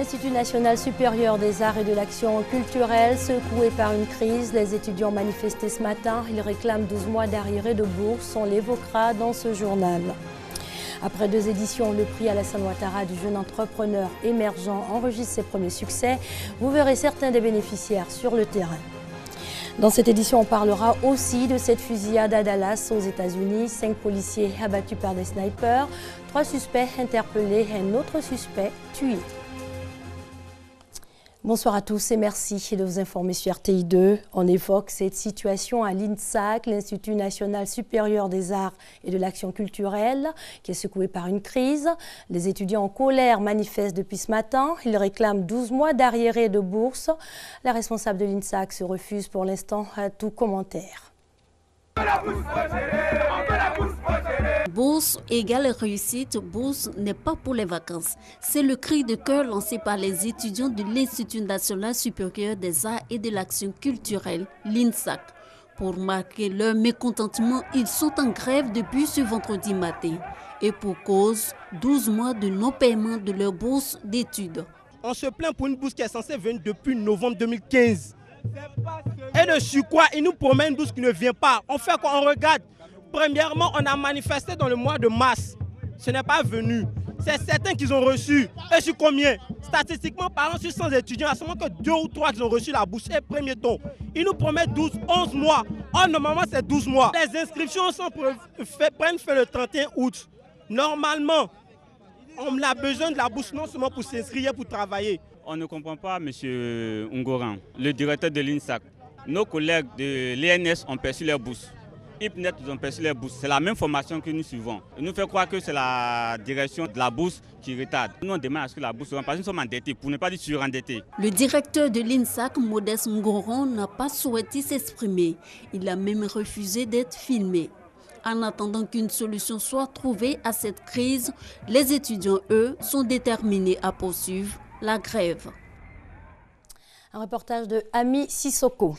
l'Institut national supérieur des arts et de l'action culturelle, secoué par une crise, les étudiants ont manifesté ce matin. Ils réclament 12 mois d'arriérés de bourse. On l'évoquera dans ce journal. Après 2 éditions, le prix Alassane Ouattara du jeune entrepreneur émergent enregistre ses premiers succès. Vous verrez certains des bénéficiaires sur le terrain. Dans cette édition, on parlera aussi de cette fusillade à Dallas aux États-Unis. 5 policiers abattus par des snipers, 3 suspects interpellés, un autre suspect tué. Bonsoir à tous et merci de vous informer sur RTI 2. On évoque cette situation à l'INSAC, l'Institut national supérieur des arts et de l'action culturelle, qui est secoué par une crise. Les étudiants en colère manifestent depuis ce matin. Ils réclament 12 mois d'arriérés de bourse. La responsable de l'INSAC se refuse pour l'instant à tout commentaire. Bourse égale réussite, bourse n'est pas pour les vacances. C'est le cri de cœur lancé par les étudiants de l'Institut national supérieur des arts et de l'action culturelle, l'INSAC. Pour marquer leur mécontentement, ils sont en grève depuis ce vendredi matin. Et pour cause, 12 mois de non-paiement de leur bourse d'études. On se plaint pour une bourse qui est censée venir depuis novembre 2015. Et de surcroît, ils nous promettent une bourse qui ne vient pas. On fait quoi? On regarde. Premièrement, on a manifesté dans le mois de mars. Ce n'est pas venu. C'est certains qui ont reçu. Et sur combien? Statistiquement parlant, sur 100 étudiants, il y a seulement que 2 ou 3 qui ont reçu la bourse. Et premier ton. Ils nous promettent 12, 11 mois. Or, normalement, c'est 12 mois. Les inscriptions prennent fin le 31 août. Normalement, on a besoin de la bourse non seulement pour s'inscrire, pour travailler. On ne comprend pas, M. Ngoran, le directeur de l'INSAC. Nos collègues de l'INS ont perçu leur bourse. IPNET, ils ont perçu leur bourse. C'est la même formation que nous suivons. Ils nous fait croire que c'est la direction de la bourse qui retarde. Nous, on demande à ce que la bourse soit parce que nous sommes endettés, pour ne pas dire surendettés. Le directeur de l'INSAC, Modeste Ngoran, n'a pas souhaité s'exprimer. Il a même refusé d'être filmé. En attendant qu'une solution soit trouvée à cette crise, les étudiants, eux, sont déterminés à poursuivre la grève. Un reportage de Ami Sissoko.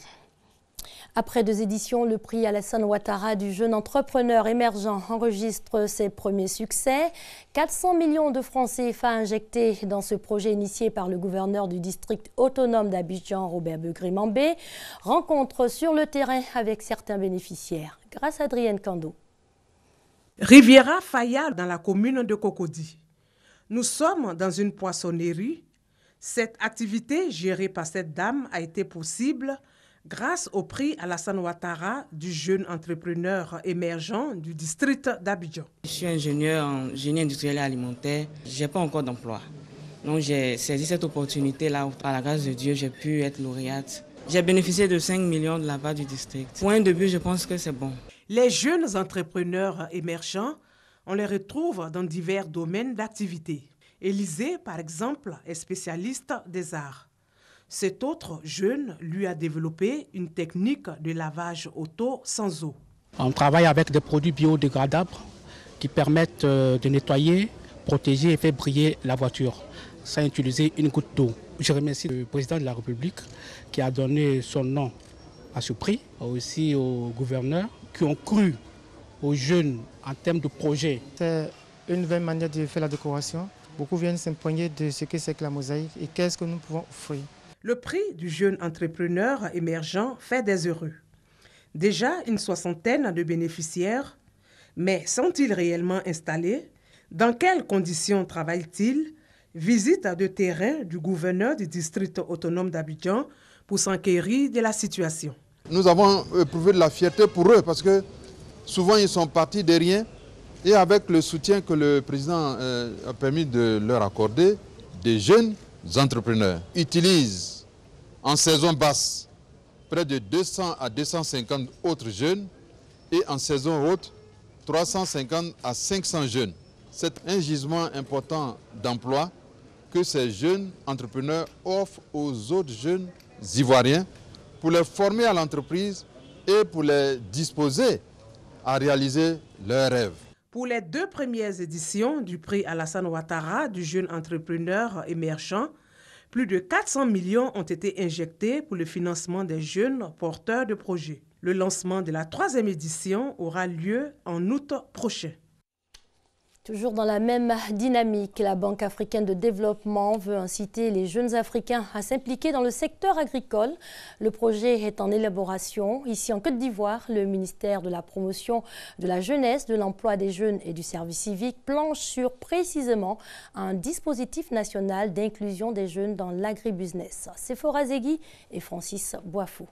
Après 2 éditions, le prix Alassane Ouattara du jeune entrepreneur émergent enregistre ses premiers succès. 400 millions de francs CFA injectés dans ce projet initié par le gouverneur du district autonome d'Abidjan, Robert Beugrimambé. Rencontre sur le terrain avec certains bénéficiaires. Grâce à Adrienne Kando. Riviera Faya dans la commune de Cocody. Nous sommes dans une poissonnerie. Cette activité gérée par cette dame a été possible grâce au prix Alassane Ouattara du jeune entrepreneur émergent du district d'Abidjan. Je suis ingénieur en génie industriel et alimentaire. Je n'ai pas encore d'emploi. Donc j'ai saisi cette opportunité-là. Par la grâce de Dieu, j'ai pu être lauréate. J'ai bénéficié de 5 millions de la part du district. Pour un début, je pense que c'est bon. Les jeunes entrepreneurs émergents, on les retrouve dans divers domaines d'activité. Élisée, par exemple, est spécialiste des arts. Cet autre jeune lui a développé une technique de lavage auto sans eau. On travaille avec des produits biodégradables qui permettent de nettoyer, protéger et faire briller la voiture sans utiliser une goutte d'eau. Je remercie le président de la République qui a donné son nom à ce prix, aussi aux gouverneurs qui ont cru aux jeunes en termes de projet. C'est une nouvelle manière de faire la décoration. Beaucoup viennent s'imprégner de ce que c'est que la mosaïque et qu'est-ce que nous pouvons offrir. Le prix du jeune entrepreneur émergent fait des heureux. Déjà une 60aine de bénéficiaires, mais sont-ils réellement installés? Dans quelles conditions travaillent-ils? Visite de terrain du gouverneur du district autonome d'Abidjan pour s'enquérir de la situation. Nous avons éprouvé de la fierté pour eux parce que souvent ils sont partis de rien et avec le soutien que le président a permis de leur accorder, des jeunes entrepreneurs utilisent en saison basse près de 200 à 250 autres jeunes et en saison haute 350 à 500 jeunes. C'est un gisement important d'emploi que ces jeunes entrepreneurs offrent aux autres jeunes Ivoiriens pour les former à l'entreprise et pour les disposer à réaliser leurs rêves. Pour les 2 premières éditions du prix Alassane Ouattara du jeune entrepreneur émergent, plus de 400 millions ont été injectés pour le financement des jeunes porteurs de projets. Le lancement de la 3e édition aura lieu en août prochain. Toujours dans la même dynamique, la Banque africaine de développement veut inciter les jeunes Africains à s'impliquer dans le secteur agricole. Le projet est en élaboration. Ici en Côte d'Ivoire, le ministère de la Promotion de la Jeunesse, de l'Emploi des Jeunes et du Service civique planche sur précisément un dispositif national d'inclusion des jeunes dans l'agribusiness. Sephora Zegui et Francis Boifou.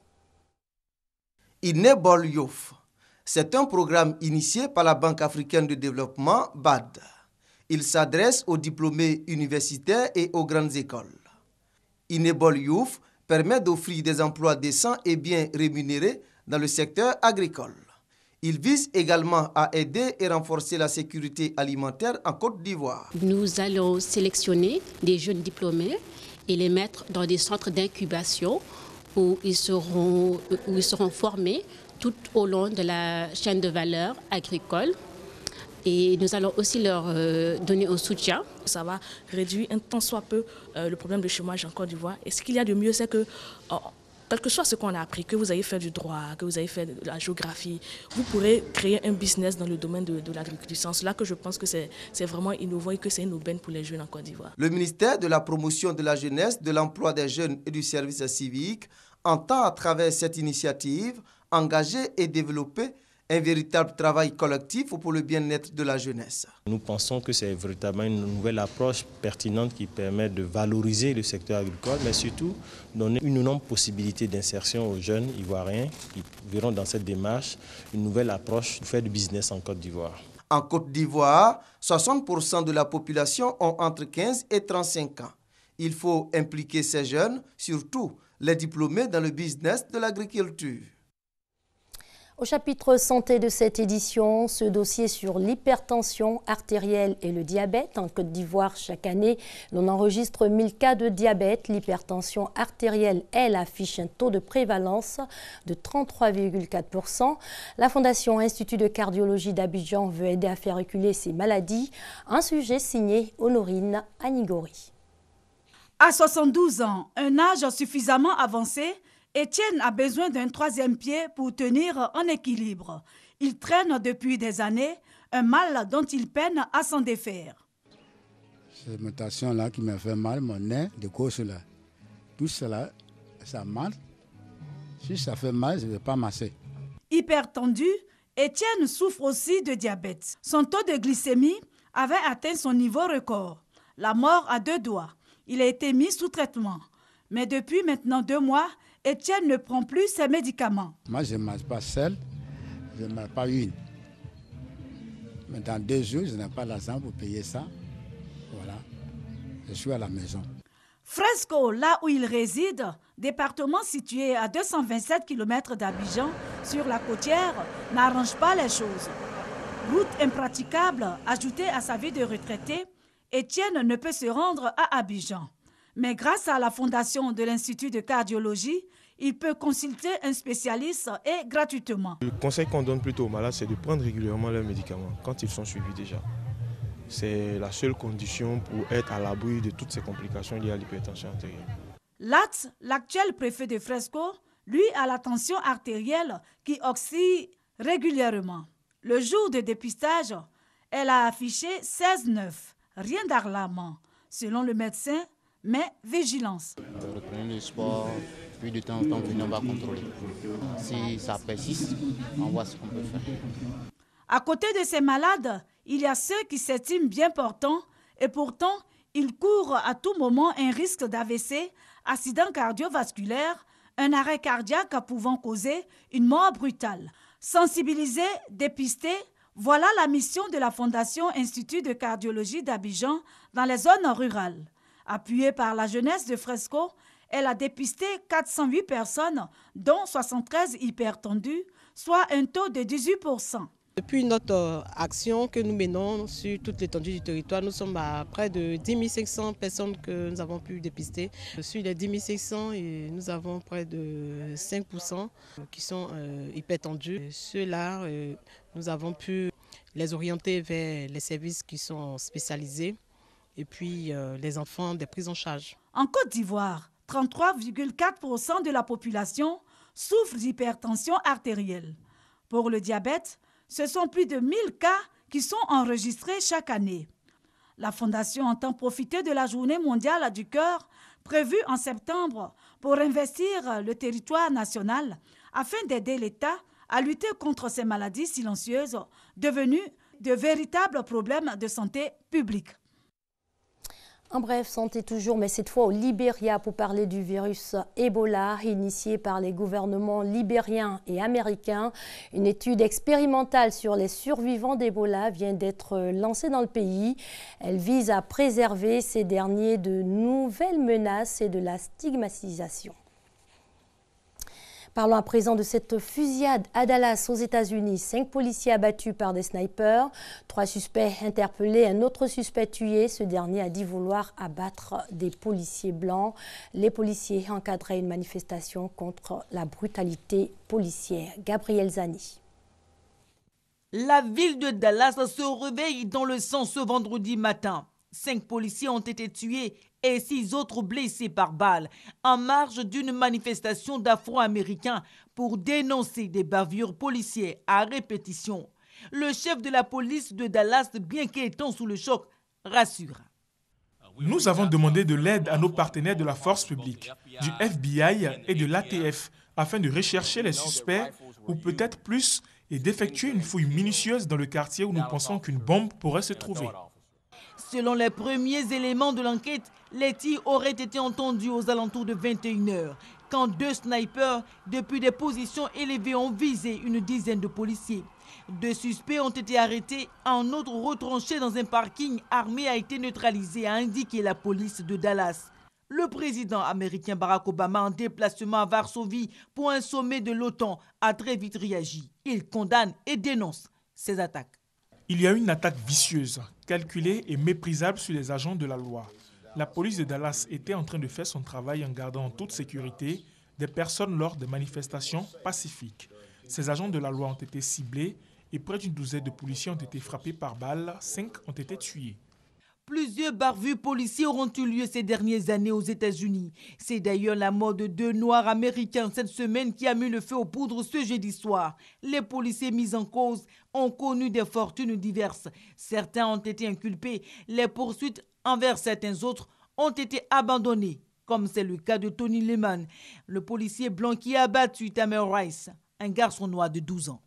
Enable Youth. C'est un programme initié par la Banque africaine de développement, BAD. Il s'adresse aux diplômés universitaires et aux grandes écoles. Enable Youth permet d'offrir des emplois décents et bien rémunérés dans le secteur agricole. Il vise également à aider et renforcer la sécurité alimentaire en Côte d'Ivoire. Nous allons sélectionner des jeunes diplômés et les mettre dans des centres d'incubation où ils seront formés tout au long de la chaîne de valeur agricole. Et nous allons aussi leur donner un soutien. Ça va réduire un tant soit peu le problème de chômage en Côte d'Ivoire. Et ce qu'il y a de mieux, c'est que, quel que soit ce qu'on a appris, que vous ayez fait du droit, que vous ayez fait de la géographie, vous pourrez créer un business dans le domaine de l'agriculture. C'est là que je pense que c'est vraiment innovant et que c'est une aubaine pour les jeunes en Côte d'Ivoire. Le ministère de la Promotion de la Jeunesse, de l'Emploi des Jeunes et du Service civique entend à travers cette initiative engager et développer un véritable travail collectif pour le bien-être de la jeunesse. Nous pensons que c'est véritablement une nouvelle approche pertinente qui permet de valoriser le secteur agricole, mais surtout donner une énorme possibilité d'insertion aux jeunes ivoiriens qui verront dans cette démarche une nouvelle approche de faire du business en Côte d'Ivoire. En Côte d'Ivoire, 60% de la population ont entre 15 et 35 ans. Il faut impliquer ces jeunes, surtout les diplômés, dans le business de l'agriculture. Au chapitre santé de cette édition, ce dossier sur l'hypertension artérielle et le diabète. En Côte d'Ivoire, chaque année, l'on enregistre 1000 cas de diabète. L'hypertension artérielle, elle, affiche un taux de prévalence de 33,4%. La Fondation Institut de cardiologie d'Abidjan veut aider à faire reculer ces maladies. Un sujet signé Honorine Anigori. À 72 ans, un âge suffisamment avancé, Étienne a besoin d'un troisième pied pour tenir en équilibre. Il traîne depuis des années un mal dont il peine à s'en défaire. Cette mutation-là qui me fait mal, mon nez de gauche là, tout cela, ça mal. Si ça fait mal, je ne vais pas masser. Hypertendu, Étienne souffre aussi de diabète. Son taux de glycémie avait atteint son niveau record. La mort à 2 doigts. Il a été mis sous traitement. Mais depuis maintenant 2 mois, Étienne ne prend plus ses médicaments. Moi, je ne mange pas seul, je ne mange pas une. Mais dans 2 jours, je n'ai pas l'argent pour payer ça. Voilà, je suis à la maison. Fresco, là où il réside, département situé à 227 km d'Abidjan, sur la côtière, n'arrange pas les choses. Route impraticable, ajoutée à sa vie de retraité, Étienne ne peut se rendre à Abidjan. Mais grâce à la fondation de l'Institut de cardiologie, il peut consulter un spécialiste et gratuitement. Le conseil qu'on donne plutôt aux malades, c'est de prendre régulièrement leurs médicaments quand ils sont suivis déjà. C'est la seule condition pour être à l'abri de toutes ces complications liées à l'hypertension artérielle. Lat, l'actuel préfet de Fresco, lui a la tension artérielle qui oscille régulièrement. Le jour de dépistage, elle a affiché 16,9. Rien d'alarmant, selon le médecin, mais vigilance. Reprenez le sport, puis de temps en temps, on va contrôler. Si ça persiste, on voit ce qu'on peut faire. À côté de ces malades, il y a ceux qui s'estiment bien portants et pourtant, ils courent à tout moment un risque d'AVC, accident cardiovasculaire, un arrêt cardiaque pouvant causer une mort brutale. Sensibiliser, dépister, voilà la mission de la Fondation Institut de cardiologie d'Abidjan dans les zones rurales. Appuyée par la jeunesse de Fresco, elle a dépisté 408 personnes, dont 73 hypertendus, soit un taux de 18%. Depuis notre action que nous menons sur toute l'étendue du territoire, nous sommes à près de 10 500 personnes que nous avons pu dépister. Sur les 10 500, nous avons près de 5% qui sont hypertendus. Ceux-là, nous avons pu les orienter vers les services qui sont spécialisés et puis les enfants des prises en charge. En Côte d'Ivoire, 33,4% de la population souffre d'hypertension artérielle. Pour le diabète, ce sont plus de 1000 cas qui sont enregistrés chaque année. La Fondation entend profiter de la Journée mondiale du cœur prévue en septembre pour investir le territoire national afin d'aider l'État à lutter contre ces maladies silencieuses devenues de véritables problèmes de santé publique. En bref, santé toujours, mais cette fois au Libéria pour parler du virus Ebola initié par les gouvernements libériens et américains. Une étude expérimentale sur les survivants d'Ebola vient d'être lancée dans le pays. Elle vise à préserver ces derniers de nouvelles menaces et de la stigmatisation. Parlons à présent de cette fusillade à Dallas aux États-Unis. 5 policiers abattus par des snipers, 3 suspects interpellés, un autre suspect tué. Ce dernier a dit vouloir abattre des policiers blancs. Les policiers encadraient une manifestation contre la brutalité policière. Gabriel Zani. La ville de Dallas se réveille dans le sang ce vendredi matin. 5 policiers ont été tués et 6 autres blessés par balle en marge d'une manifestation d'Afro-Américains pour dénoncer des bavures policières à répétition. Le chef de la police de Dallas, bien qu'étant sous le choc, rassure. Nous avons demandé de l'aide à nos partenaires de la force publique, du FBI et de l'ATF afin de rechercher les suspects ou peut-être plus et d'effectuer une fouille minutieuse dans le quartier où nous pensons qu'une bombe pourrait se trouver. Selon les premiers éléments de l'enquête, les tirs auraient été entendus aux alentours de 21h, quand 2 snipers, depuis des positions élevées, ont visé une dizaine de policiers. 2 suspects ont été arrêtés, un autre retranché dans un parking armé a été neutralisé, a indiqué la police de Dallas. Le président américain Barack Obama, en déplacement à Varsovie pour un sommet de l'OTAN, a très vite réagi. Il condamne et dénonce ces attaques. Il y a une attaque vicieuse, calculée et méprisable sur les agents de la loi. La police de Dallas était en train de faire son travail en gardant en toute sécurité des personnes lors des manifestations pacifiques. Ces agents de la loi ont été ciblés et près d'une douzaine de policiers ont été frappés par balles, 5 ont été tués. Plusieurs bavures policiers auront eu lieu ces dernières années aux États-Unis. C'est d'ailleurs la mort de 2 Noirs américains cette semaine qui a mis le feu aux poudres ce jeudi soir. Les policiers mis en cause ont connu des fortunes diverses. Certains ont été inculpés. Les poursuites envers certains autres ont été abandonnées, comme c'est le cas de Tony Lehman, le policier blanc qui a abattu Tamir Rice, un garçon noir de 12 ans.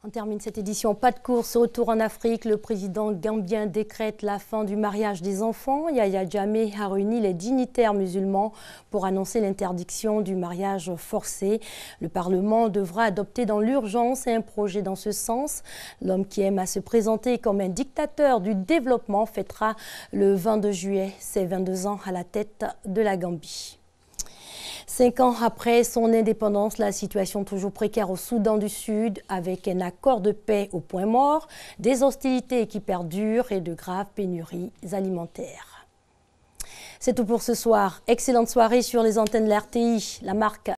On termine cette édition. Pas de course, retour en Afrique. Le président gambien décrète la fin du mariage des enfants. Yahya Jammeh a réuni les dignitaires musulmans pour annoncer l'interdiction du mariage forcé. Le Parlement devra adopter dans l'urgence un projet dans ce sens. L'homme qui aime à se présenter comme un dictateur du développement fêtera le 22 juillet ses 22 ans à la tête de la Gambie. 5 ans après son indépendance, la situation toujours précaire au Soudan du Sud, avec un accord de paix au point mort, des hostilités qui perdurent et de graves pénuries alimentaires. C'est tout pour ce soir. Excellente soirée sur les antennes de l'RTI. La marque